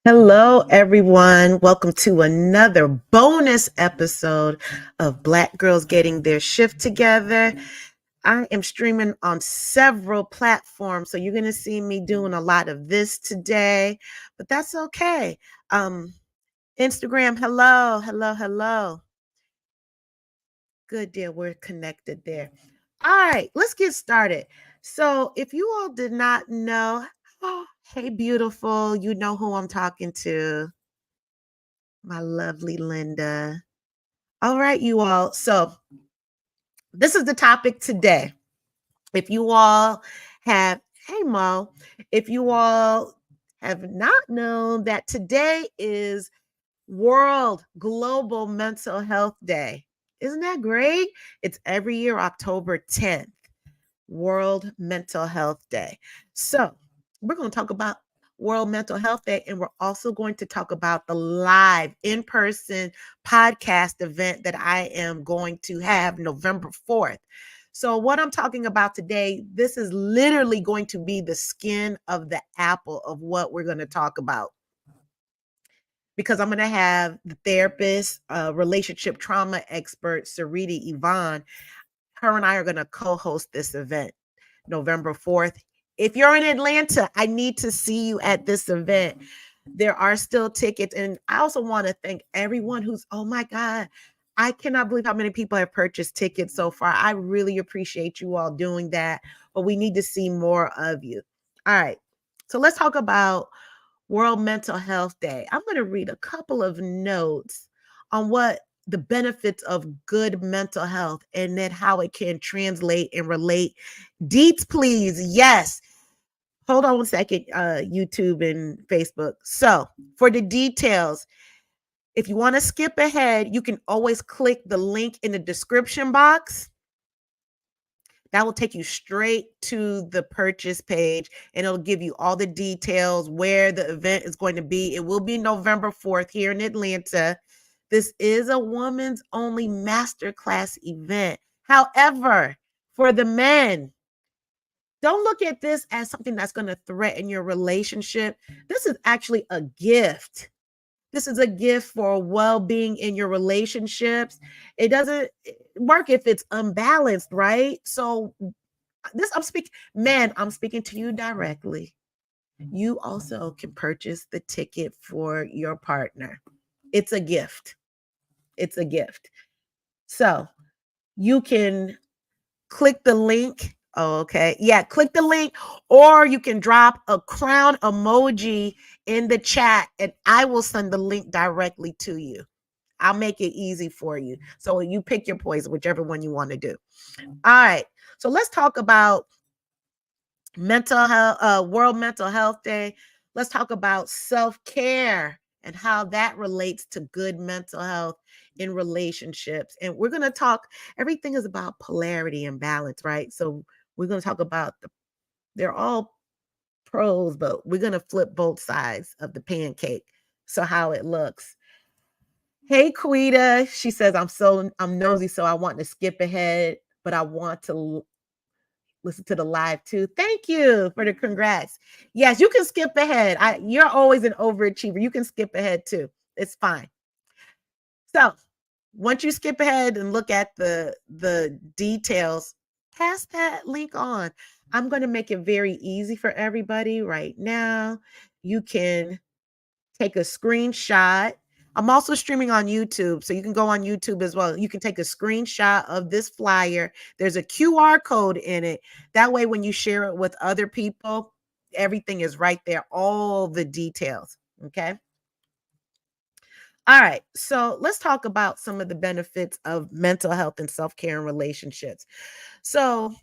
Hello, everyone. Welcome to another bonus episode of Black Girls Getting Their Shift Together. I am streaming on several platforms, so you're going to see me doing a lot of this today, but that's okay. Instagram, hello. Good deal. We're connected there. All right, let's get started. So, if you all did not know, oh, hey, beautiful, you know who I'm talking to. My lovely Linda. All right, you all. So, this is the topic today. If you all have, hey, Mo, if you all have not known that today is World Global Mental Health Day. Isn't that great? It's every year, October 10th, World Mental Health Day. So, we're going to talk about World Mental Health Day, and we're also going to talk about the live in-person podcast event that I am going to have November 4th. So what I'm talking about today, this is literally going to be the skin of the apple of what we're going to talk about. Because I'm going to have the therapist, relationship trauma expert, Cerita Yvonne. Her and I are going to co-host this event November 4th. If you're in Atlanta, I need to see you at this event. There are still tickets. And I also want to thank everyone who's, oh my God, I cannot believe how many people have purchased tickets so far. I really appreciate you all doing that, but we need to see more of you. All right. So let's talk about World Mental Health Day. I'm going to read a couple of notes on what the benefits of good mental health and then how it can translate and relate. Deets, please. Yes. Hold on one second, YouTube and Facebook. So, for the details, if you want to skip ahead, you can always click the link in the description box. That will take you straight to the purchase page and it'll give you all the details where the event is going to be. It will be November 4th here in Atlanta. This is a woman's only masterclass event. However, for the men, don't look at this as something that's going to threaten your relationship. This is actually a gift. This is a gift for well-being in your relationships. It doesn't work if it's unbalanced, right? So I'm speaking to you directly. You also can purchase the ticket for your partner. It's a gift. It's a gift. So you can click the link. Oh, okay. Yeah, click the link, or you can drop a crown emoji in the chat and I will send the link directly to you. I'll make it easy for you. So you pick your poison, whichever one you want to do. All right. So let's talk about mental health, World Mental Health Day. Let's talk about self-care and how that relates to good mental health in relationships. And we're going to talk, everything is about polarity and balance, right? So we're going to talk about they're all pros, but we're going to flip both sides of the pancake. So how it looks. Hey, Quita. She says, I'm nosy, so I want to skip ahead, but I want to listen to the live too. Thank you for the congrats. Yes, you can skip ahead. You're always an overachiever. You can skip ahead too. It's fine. So once you skip ahead and look at the details, pass that link on. I'm going to make it very easy for everybody right now. You can take a screenshot. I'm also streaming on YouTube, so you can go on YouTube as well. You can take a screenshot of this flyer. There's a QR code in it. That way, when you share it with other people, everything is right there, all the details. Okay. All right. So let's talk about some of the benefits of mental health and self-care in relationships. So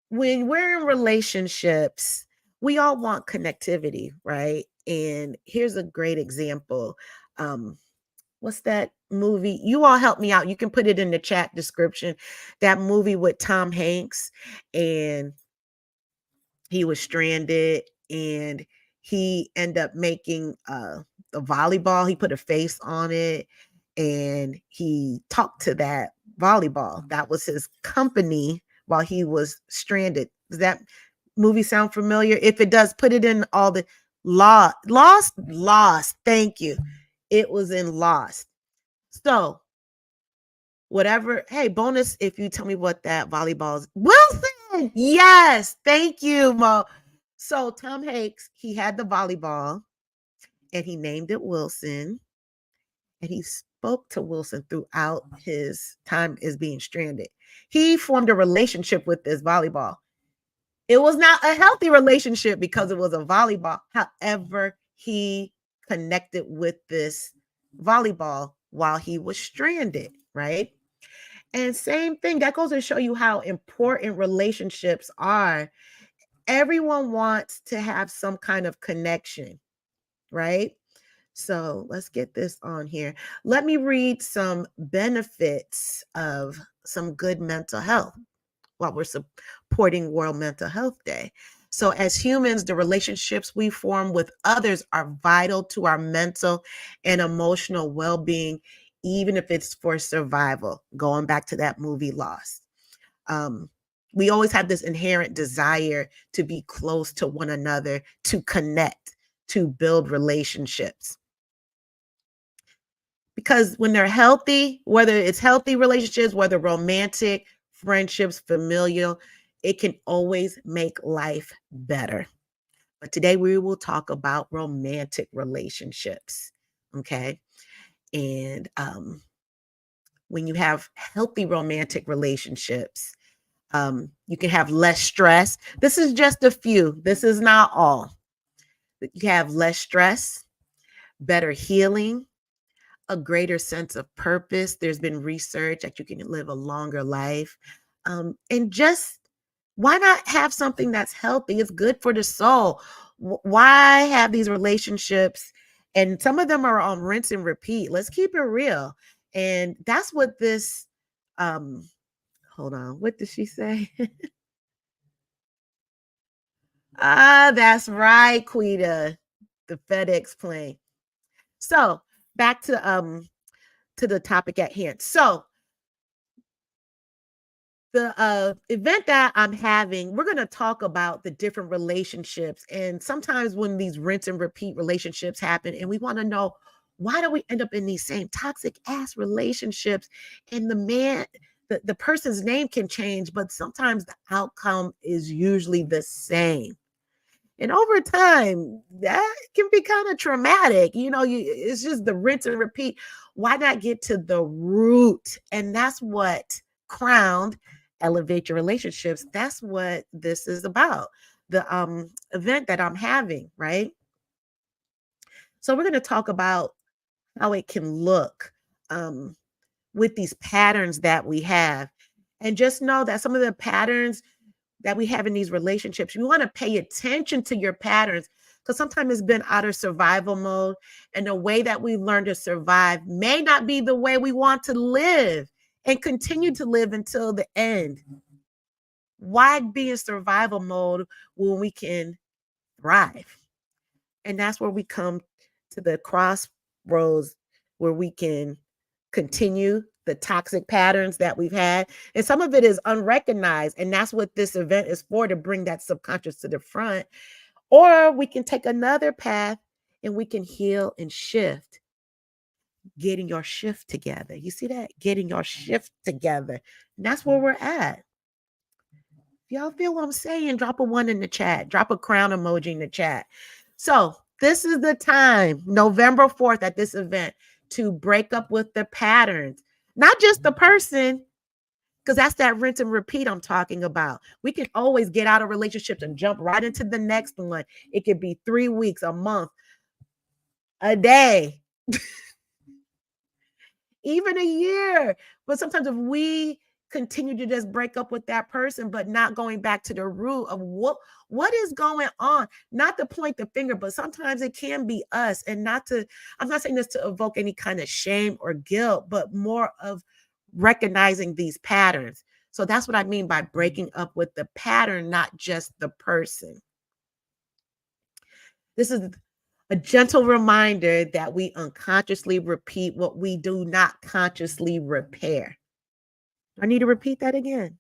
when we're in relationships, we all want connectivity, right? And here's a great example. What's that movie? You all help me out. You can put it in the chat description. That movie with Tom Hanks, and he was stranded and he ended up making the volleyball. He put a face on it and he talked to that volleyball. That was his company while he was stranded. Does that movie sound familiar? If it does, put it in all the Lost. Thank you. It was in Lost. So whatever. Hey, bonus if you tell me what that volleyball is. Wilson. Yes. Thank you, Mo. So Tom Hanks, he had the volleyball and he named it Wilson. And he spoke to Wilson throughout his time as being stranded. He formed a relationship with this volleyball. It was not a healthy relationship because it was a volleyball. However, he connected with this volleyball while he was stranded, right? And same thing, that goes to show you how important relationships are. Everyone wants to have some kind of connection, right? So let's get this on here. Let me read some benefits of some good mental health while we're supporting World Mental Health Day. So, as humans, the relationships we form with others are vital to our mental and emotional well being, even if it's for survival. Going back to that movie Lost. Um, we always have this inherent desire to be close to one another, to connect, to build relationships. Because when they're healthy, whether it's healthy relationships, whether romantic, friendships, familial, it can always make life better. But today we will talk about romantic relationships. Okay. And when you have healthy romantic relationships, you can have less stress. This is just a few, this is not all. You have less stress, better healing, a greater sense of purpose. There's been research that you can live a longer life. And just why not have something that's healthy? It's good for the soul. Why have these relationships? And some of them are on rinse and repeat. Let's keep it real. And that's what this, hold on, what did she say? That's right, Quita, the FedEx plane. So back to the topic at hand. So the event that I'm having, we're going to talk about the different relationships. And sometimes when these rinse and repeat relationships happen, and we want to know why do we end up in these same toxic ass relationships? And the person's name can change, but sometimes the outcome is usually the same. And over time, that can be kind of traumatic. It's just the rinse and repeat. Why not get to the root? And that's what Crowned Elevate Your Relationships. That's what this is about. The event that I'm having, right? So we're going to talk about how it can look with these patterns that we have. And just know that some of the patterns that we have in these relationships, you want to pay attention to your patterns because sometimes it's been out of survival mode. And the way that we learn to survive may not be the way we want to live and continue to live until the end. Why be in survival mode when we can thrive? And that's where we come to the crossroads where we can continue the toxic patterns that we've had. And some of it is unrecognized. And that's what this event is for, to bring that subconscious to the front. Or we can take another path and we can heal and shift, getting your shift together. You see that? Getting your shift together. And that's where we're at. Y'all feel what I'm saying? Drop a 1 in the chat. Drop a crown emoji in the chat. So this is the time, November 4th at this event, to break up with the patterns. Not just the person, because that's that rinse and repeat I'm talking about. We can always get out of relationships and jump right into the next one. It could be 3 weeks, a month, a day, even a year. But sometimes if we continue to just break up with that person, but not going back to the root of what is going on, not to point the finger, but sometimes it can be us. And I'm not saying this to evoke any kind of shame or guilt, but more of recognizing these patterns. So that's what I mean by breaking up with the pattern, not just the person. This is a gentle reminder that we unconsciously repeat what we do not consciously repair. I need to repeat that again.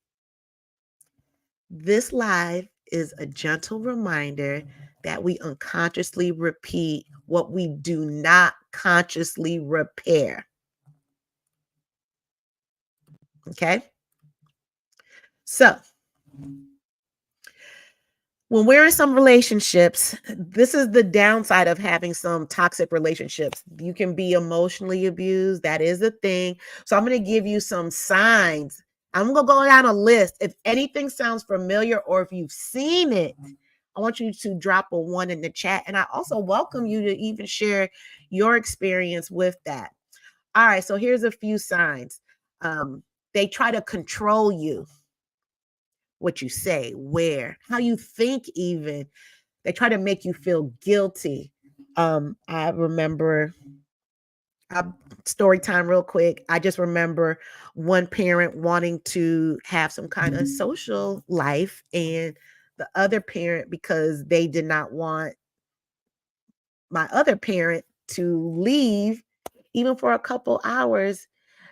This live is a gentle reminder that we unconsciously repeat what we do not consciously repair. Okay? So, when we're in some relationships, this is the downside of having some toxic relationships. You can be emotionally abused. That is a thing. So I'm going to give you some signs. I'm going to go down a list. If anything sounds familiar or if you've seen it, I want you to drop a 1 in the chat. And I also welcome you to even share your experience with that. All right. So here's a few signs. They try to control you, what you say, where, how you think, even. They try to make you feel guilty. I remember story time real quick. I just remember one parent wanting to have some kind of social life, and the other parent, because they did not want my other parent to leave, even for a couple hours,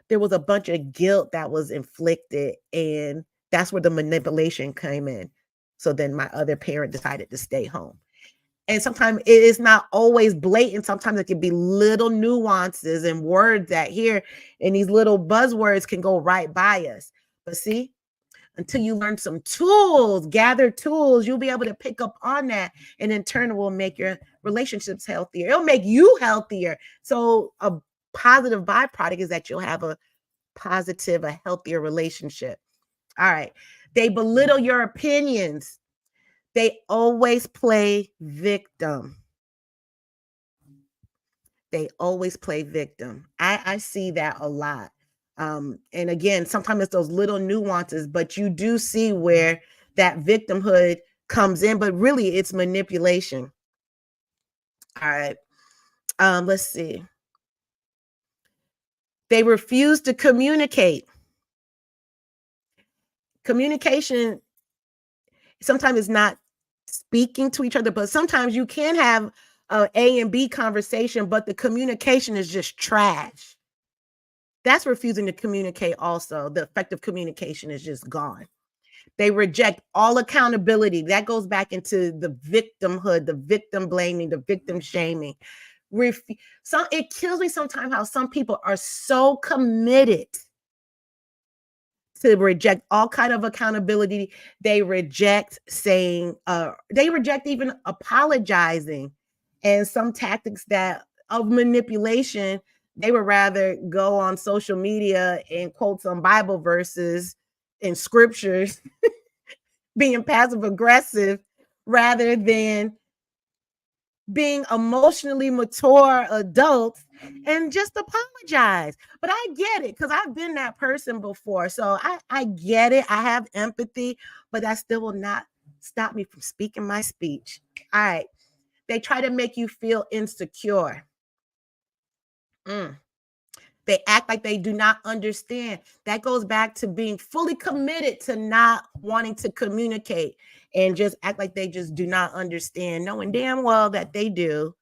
there was a bunch of guilt that was inflicted, and that's where the manipulation came in. So then my other parent decided to stay home. And sometimes it is not always blatant. Sometimes it can be little nuances and words that here, and these little buzzwords can go right by us. But see, until you learn some tools, gather tools, you'll be able to pick up on that. And in turn, it will make your relationships healthier. It'll make you healthier. So a positive byproduct is that you'll have a positive, a healthier relationship. All right. They belittle your opinions. They always play victim. They always play victim. I see that a lot. And again, sometimes it's those little nuances, but you do see where that victimhood comes in, but really it's manipulation. All right. Let's see. They refuse to communicate. Communication sometimes is not speaking to each other, but sometimes you can have A and B conversation, but the communication is just trash. That's refusing to communicate also. The effective communication is just gone. They reject all accountability. That goes back into the victimhood, the victim blaming, the victim shaming. It kills me sometimes how some people are so committed to reject all kind of accountability. They reject saying, they reject even apologizing, and some tactics that of manipulation. They would rather go on social media and quote some Bible verses and scriptures, being passive aggressive, rather than being emotionally mature adults and just apologize. But I get it because I've been that person before. So I get it. I have empathy, but that still will not stop me from speaking my speech. All right. They try to make you feel insecure. They act like they do not understand. That goes back to being fully committed to not wanting to communicate and just act like they just do not understand, knowing damn well that they do.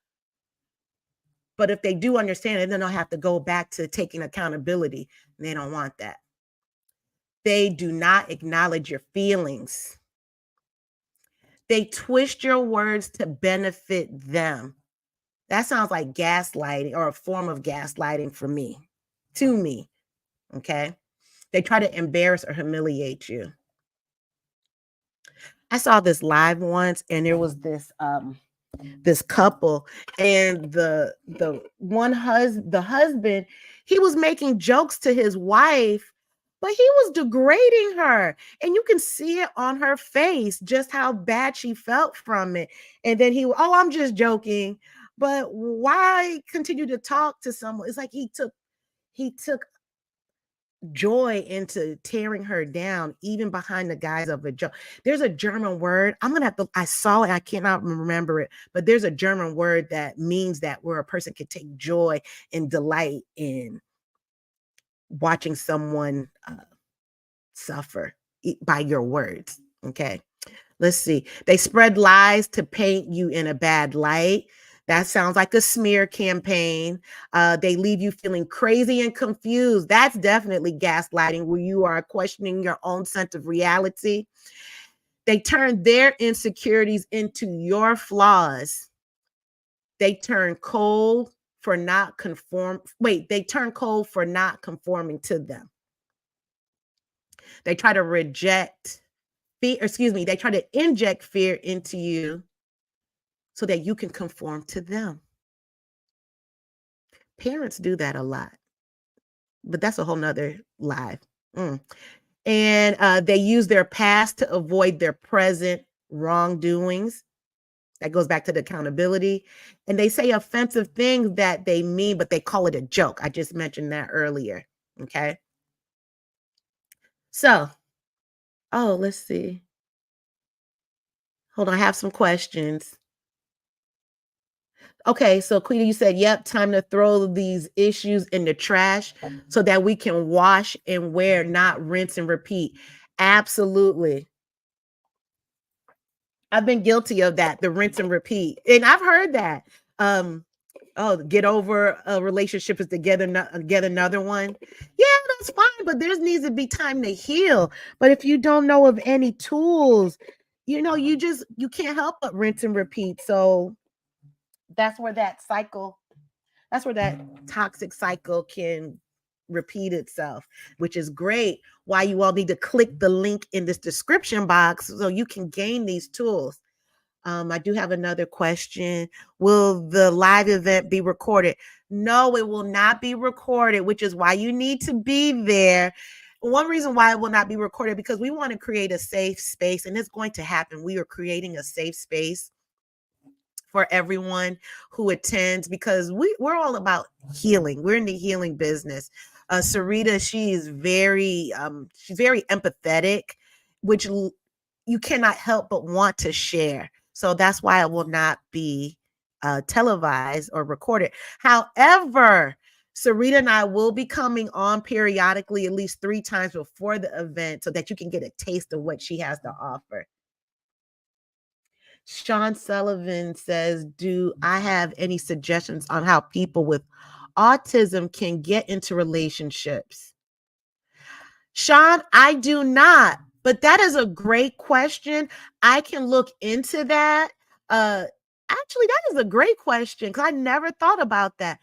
But if they do understand it, then they'll have to go back to taking accountability. They don't want that. They do not acknowledge your feelings. They twist your words to benefit them. That sounds like gaslighting, or a form of gaslighting for me, to me. Okay. They try to embarrass or humiliate you. I saw this live once, and there was this couple, and the husband, he was making jokes to his wife, but he was degrading her, and you can see it on her face just how bad she felt from it. And then oh, I'm just joking. But why continue to talk to someone? It's like he took joy into tearing her down, even behind the guise of a joke. There's a German word. I'm gonna have to. I saw it. I cannot remember it, but there's a German word that means that, where a person can take joy and delight in watching someone suffer by your words. Okay. Let's see. They spread lies to paint you in a bad light. That sounds like a smear campaign. They leave you feeling crazy and confused. That's definitely gaslighting, where you are questioning your own sense of reality. They turn their insecurities into your flaws. They turn cold for not conform. Wait, they turn cold for not conforming to them. They try to reject fear, excuse me, they try to inject fear into you so that you can conform to them. Parents do that a lot, but that's a whole nother live. Mm. And they use their past to avoid their present wrongdoings. That goes back to the accountability. And they say offensive things that they mean, but they call it a joke. I just mentioned that earlier. Okay. So, oh, let's see. Hold on. I have some questions. Okay. So, Quita, you said, yep, time to throw these issues in the trash so that we can wash and wear, not rinse and repeat. Absolutely. I've been guilty of that, the rinse and repeat. And I've heard that. Um, oh, get over a relationship is to get another one. Yeah, that's fine, but there needs to be time to heal. But if you don't know of any tools, you can't help but rinse and repeat. So that's where that cycle, that's where that toxic cycle can repeat itself, which is great. Why you all need to click the link in this description box so you can gain these tools. I do have another question. Will the live event be recorded? No, it will not be recorded, which is why you need to be there. One reason why it will not be recorded, because we want to create a safe space, and it's going to happen. We are creating a safe space for everyone who attends, because we're all about healing. We're in the healing business. Cerita, she's very empathetic, which you cannot help but want to share. So that's why it will not be televised or recorded. However, Sarita and I will be coming on periodically, at least 3 times before the event, so that you can get a taste of what she has to offer. Sean Sullivan says, do I have any suggestions on how people with autism can get into relationships? Sean, I do not, but that is a great question. I can look into that. Actually, that is a great question because I never thought about that.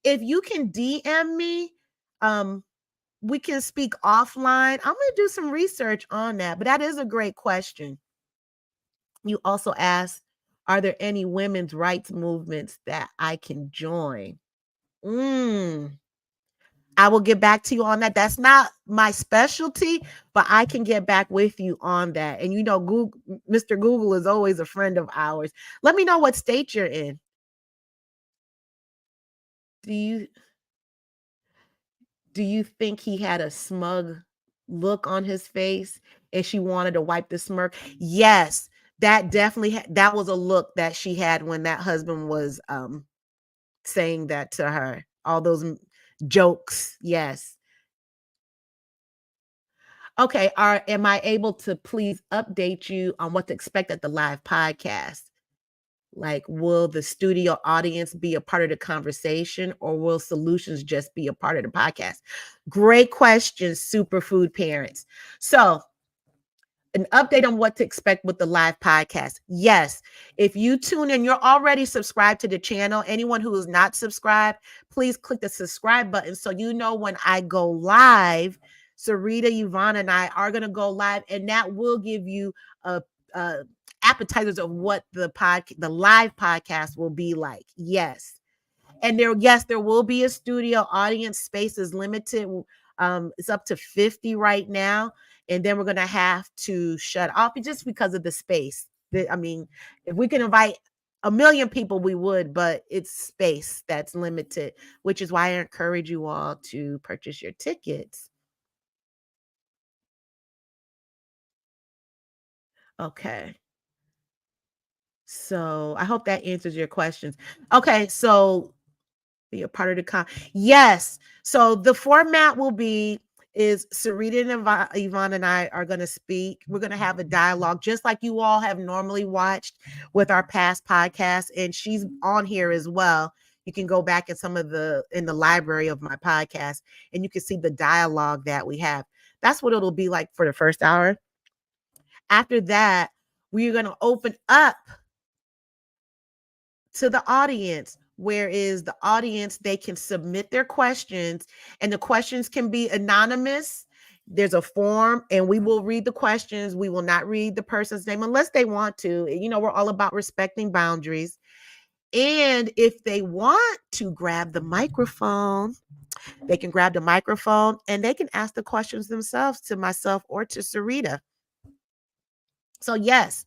If you can DM me, um, we can speak offline. I'm going to do some research on that, but that is a great question. You also asked, are there any women's rights movements that I can join? I will get back to you on that. That's not my specialty, but I can get back with you on that. And Google, Mr. Google is always a friend of ours. Let me know what state you're in. Do you do you think he had a smug look on his face and she wanted to wipe the smirk? Yes, that definitely that was a look that she had when that husband was saying that to her. All those jokes. Yes. Okay, am I able to please update you on what to expect at the live podcast? Like, will the studio audience be a part of the conversation, or will solutions just be a part of the podcast? Great question, superfood parents. So, an update on what to expect with the live podcast. Yes, if you tune in, you're already subscribed to the channel. Anyone who is not subscribed, please click the subscribe button so you know when I go live. Cerita, Yvonne, and I are going to go live, and that will give you a appetizers of what the live podcast will be like. Yes. And there will be a studio audience. Space is limited. It's up to 50 right now. And then we're going to have to shut off just because of the space. I mean, if we can invite a million people, we would, but it's space that's limited, which is why I encourage you all to purchase your tickets. Okay. So I hope that answers your questions. Okay. So be a part of the yes. So the format will be is Sarita and Yvonne and I are going to speak. We're going to have a dialogue just like you all have normally watched with our past podcasts. And she's on here as well. You can go back in in the library of my podcast and you can see the dialogue that we have. That's what it'll be like for the first hour. After that, we're going to open up to the audience, where is the audience, they can submit their questions, and the questions can be anonymous. There's a form, and we will read the questions. We will not read the person's name unless they want to. We're all about respecting boundaries. And if they want to grab the microphone, they can grab the microphone and they can ask the questions themselves to myself or to Sarita. So yes,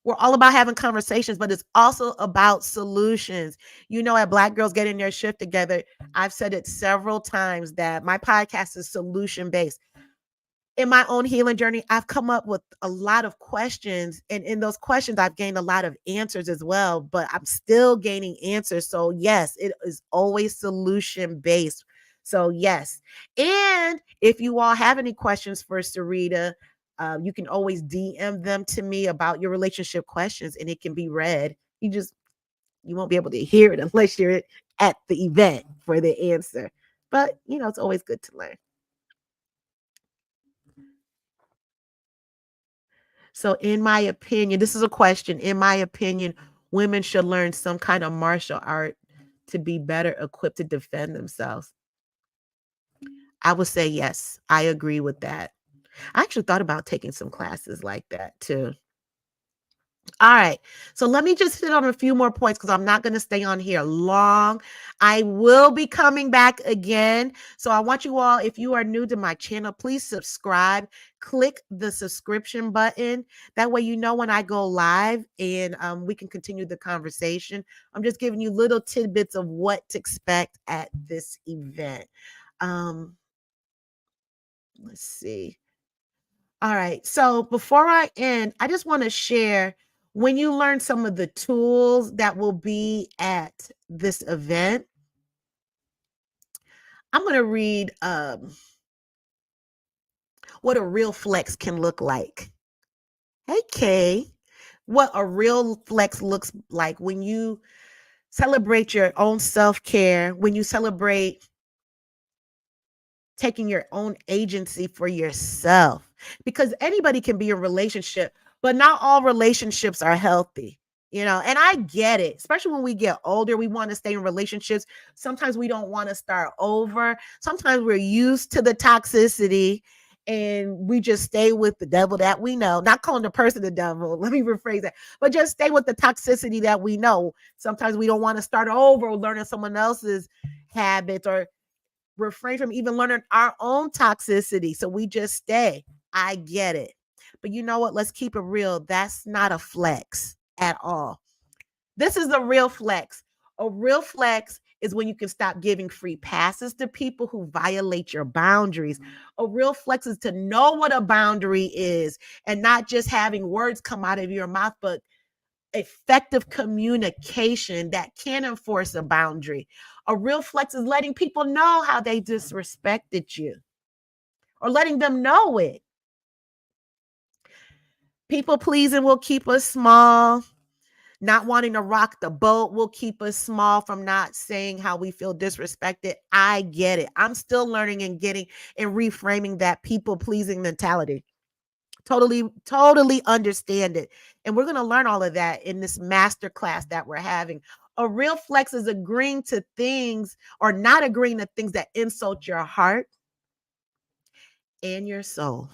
we're all about having conversations, but it's also about solutions. At Black Girls Getting Their Shift Together, I've said it several times that my podcast is solution based. In my own healing journey, I've come up with a lot of questions, and in those questions, I've gained a lot of answers as well, but I'm still gaining answers. So yes, it is always solution based. So yes. And if you all have any questions for Sarita, you can always DM them to me about your relationship questions, and it can be read. You won't be able to hear it unless you're at the event for the answer. But it's always good to learn. So, in my opinion, this is a question. In my opinion, women should learn some kind of martial art to be better equipped to defend themselves. I would say yes. I agree with that. I actually thought about taking some classes like that too. All right. So let me just hit on a few more points because I'm not going to stay on here long. I will be coming back again. So I want you all, if you are new to my channel, please subscribe. Click the subscription button. That way you know when I go live, and we can continue the conversation. I'm just giving you little tidbits of what to expect at this event. Let's see. All right. So before I end, I just want to share, when you learn some of the tools that will be at this event, I'm going to read what a real flex can look like. Hey, Kay. What a real flex looks like when you celebrate your own self-care, when you celebrate taking your own agency for yourself, because anybody can be in a relationship, but not all relationships are healthy. And I get it, especially when we get older, we want to stay in relationships. Sometimes we don't want to start over. Sometimes we're used to the toxicity and we just stay with the devil that we know. Not calling the person the devil, let me rephrase that, but just stay with the toxicity that we know. Sometimes we don't want to start over learning someone else's habits, or refrain from even learning our own toxicity. So we just stay. I get it. But you know what? Let's keep it real. That's not a flex at all. This is a real flex. A real flex is when you can stop giving free passes to people who violate your boundaries. A real flex is to know what a boundary is and not just having words come out of your mouth, but effective communication that can enforce a boundary. A real flex is letting people know how they disrespected you, or letting them know it. People pleasing will keep us small. Not wanting to rock the boat will keep us small from not saying how we feel disrespected. I get it. I'm still learning and getting and reframing that people pleasing mentality. Totally understand it. And we're going to learn all of that in this master class that we're having. A real flex is agreeing to things, or not agreeing to things that insult your heart and your soul.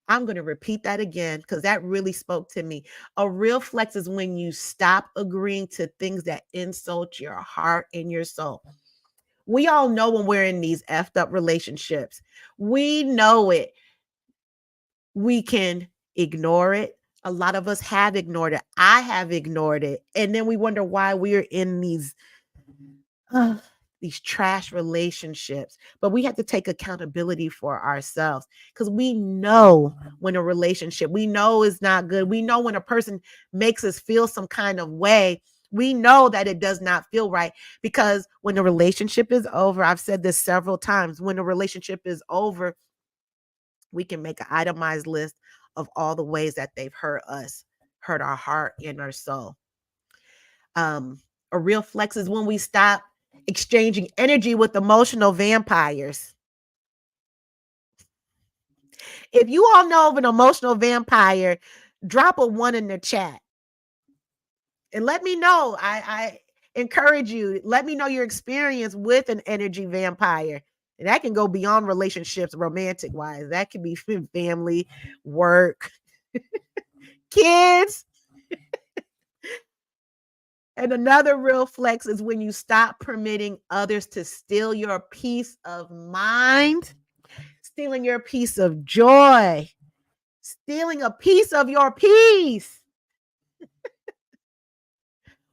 I'm going to repeat that again because that really spoke to me. A real flex is when you stop agreeing to things that insult your heart and your soul. We all know when we're in these effed up relationships. We know it. We can ignore it. A lot of us have ignored it. I have ignored it. And then we wonder why we're in these trash relationships. But we have to take accountability for ourselves, because we know when a relationship, we know is not good. We know when a person makes us feel some kind of way. We know that it does not feel right, because when the relationship is over, I've said this several times, when a relationship is over, we can make an itemized list of all the ways that they've hurt us, hurt our heart and our soul. A real flex is when we stop exchanging energy with emotional vampires. If you all know of an emotional vampire, drop a 1 in the chat and let me know. I encourage you. Let me know your experience with an energy vampire. And that can go beyond relationships, romantic wise. That can be family, work, kids. And another real flex is when you stop permitting others to steal your peace of mind, stealing your piece of joy, stealing a piece of your peace.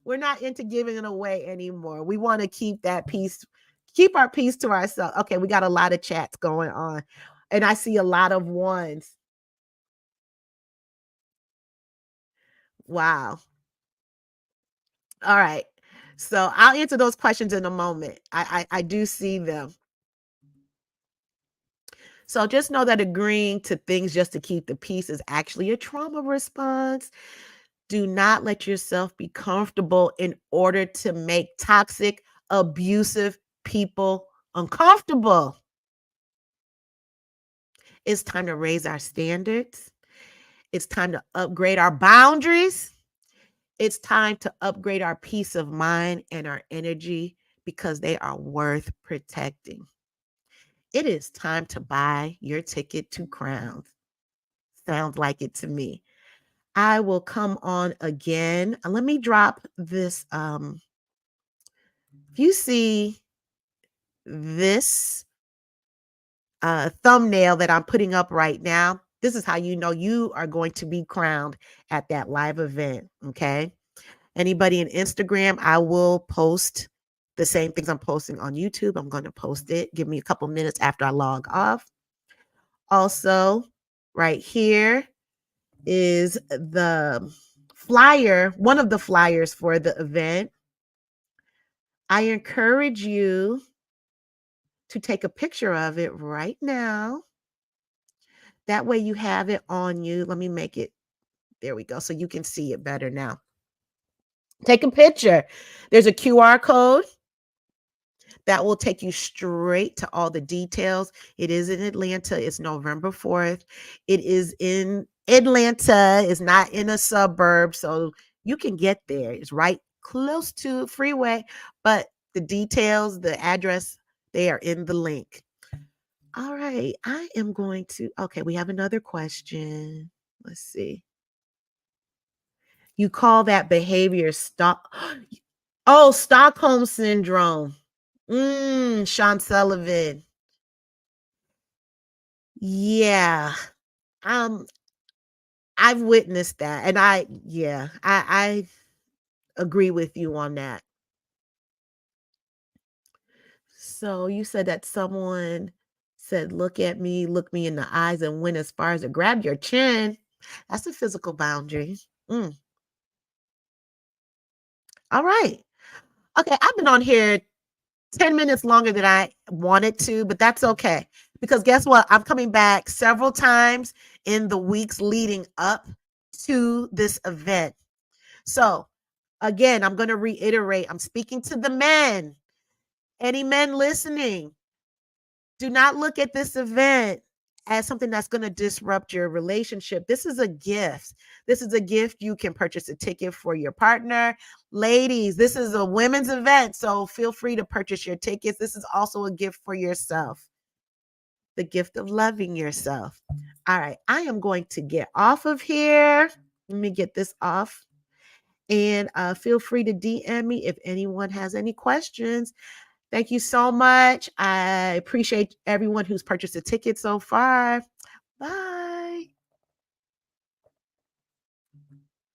We're not into giving it away anymore. We want to keep that peace, keep our peace to ourselves. Okay, we got a lot of chats going on, and I see a lot of ones. Wow. All right. So I'll answer those questions in a moment. I do see them. So just know that agreeing to things just to keep the peace is actually a trauma response. Do not let yourself be comfortable in order to make toxic, abusive people uncomfortable. It's time to raise our standards. It's time to upgrade our boundaries. It's time to upgrade our peace of mind and our energy because they are worth protecting. It is time to buy your ticket to Crowns. Sounds like it to me. I will come on again. Let me drop this. If you see this thumbnail that I'm putting up right now, this is how you know you are going to be crowned at that live event. Okay. Anybody in Instagram, I will post the same things I'm posting on YouTube. I'm going to post it. Give me a couple minutes after I log off. Also, right here is the flyer, one of the flyers for the event. I encourage you to take a picture of it right now. That way you have it on you. Let me make it. There we go. So you can see it better now. Take a picture. There's a QR code that will take you straight to all the details. It is in Atlanta. It's November 4th. It is in Atlanta. It's not in a suburb. So you can get there. It's right close to freeway, but the details, the address, they are in the link. All right. I am going to, okay, we have another question. Let's see. You call that behavior Stockholm syndrome. Sean Sullivan. Yeah. Um, I've witnessed that. And I agree with you on that. So you said that someone said, look at me, look me in the eyes and went as far as to grab your chin. That's a physical boundary. All right. Okay, I've been on here 10 minutes longer than I wanted to, but that's okay. Because guess what? I'm coming back several times in the weeks leading up to this event. So, again, I'm going to reiterate, I'm speaking to the men. Any men listening, do not look at this event as something that's going to disrupt your relationship. This is a gift. This is a gift. You can purchase a ticket for your partner. Ladies, this is a women's event, so feel free to purchase your tickets. This is also a gift for yourself. The gift of loving yourself. All right, I am going to get off of here. Let me get this off. And feel free to DM me if anyone has any questions. Thank you so much. I appreciate everyone who's purchased a ticket so far. Bye.